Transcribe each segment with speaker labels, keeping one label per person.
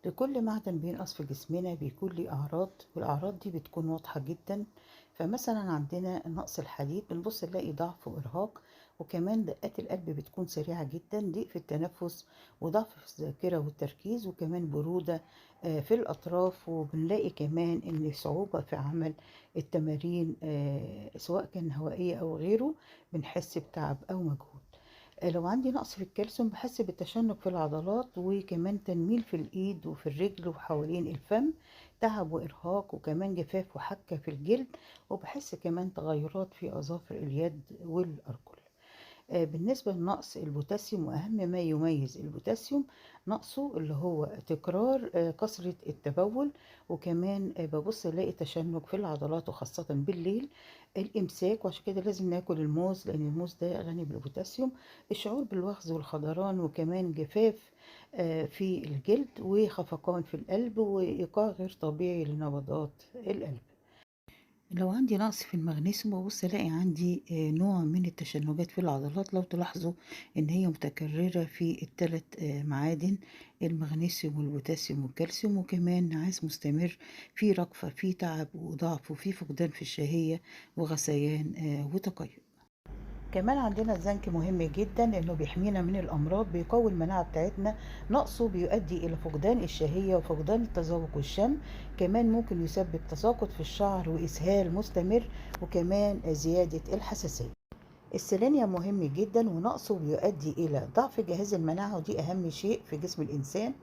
Speaker 1: لكل معدن بينقص في جسمنا بيكون ليه أعراض، والأعراض دي بتكون واضحة جدا. فمثلا عندنا نقص الحديد بنبص نلاقي ضعف وإرهاق، وكمان دقات القلب بتكون سريعة جدا، ضيق في التنفس، وضعف في الذاكرة والتركيز، وكمان برودة في الأطراف. وبنلاقي كمان إن صعوبة في عمل التمارين سواء كان هوائية أو غيره، بنحس بتعب أو مجهود. لو عندي نقص في الكالسيوم بحس بالتشنج في العضلات، وكمان تنميل في الإيد وفي الرجل وحوالين الفم، تعب وإرهاق، وكمان جفاف وحكة في الجلد، وبحس كمان تغيرات في أظافر اليد والأرجل. بالنسبة لنقص البوتاسيوم، وأهم ما يميز البوتاسيوم نقصه اللي هو تكرار كثرة التبول، وكمان ببص ألاقي تشنج في العضلات وخاصة بالليل، الإمساك، وعشان كده لازم ناكل الموز لأن الموز ده غني بالبوتاسيوم، الشعور بالوخز والخضران، وكمان جفاف في الجلد، وخفقان في القلب، وإيقاع غير طبيعي لنبضات القلب. لو عندي نقص في المغنيسيوم ببص الاقي عندي نوع من التشنجات في العضلات. لو تلاحظوا ان هي متكررة في الثلاث معادن، المغنيسيوم والبوتاسيوم والكالسيوم، وكمان نعاس مستمر، في رقفة، في تعب وضعف، وفي فقدان في الشهية وغثيان وتقيؤ. كمان عندنا الزنك مهم جدا لانه بيحمينا من الامراض، بيقوي المناعه بتاعتنا. نقصه بيؤدي الى فقدان الشهيه وفقدان التذوق والشم، كمان ممكن يسبب تساقط في الشعر واسهال مستمر، وكمان زياده الحساسيه. السيلينيوم مهم جدا، ونقصه بيؤدي الى ضعف جهاز المناعه، ودي اهم شيء في جسم الانسان،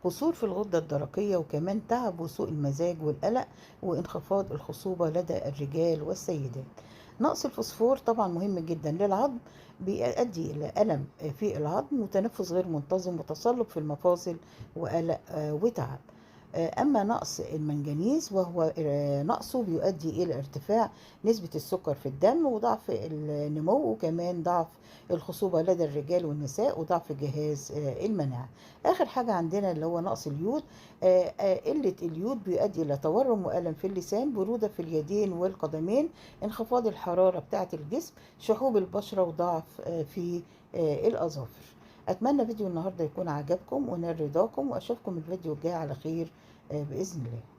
Speaker 1: قصور في الغده الدرقيه، وكمان تعب وسوء المزاج والقلق، وانخفاض الخصوبه لدى الرجال والسيدات. نقص الفوسفور طبعا مهم جدا للعظم، بيؤدي الى الم في العظم، وتنفس غير منتظم، وتصلب في المفاصل، وقلق وتعب. أما نقص المنجنيز وهو نقصه بيؤدي إلى ارتفاع نسبة السكر في الدم، وضعف النمو، وكمان ضعف الخصوبة لدى الرجال والنساء، وضعف جهاز المناعة. آخر حاجة عندنا اللي هو نقص اليود. قلة اليود بيؤدي إلى تورم وألم في اللسان، برودة في اليدين والقدمين، انخفاض الحرارة بتاعة الجسم، شحوب البشرة، وضعف في الأظافر. أتمنى فيديو النهاردة يكون عجبكم ونال رضاكم، وأشوفكم الفيديو الجاي على خير بإذن الله.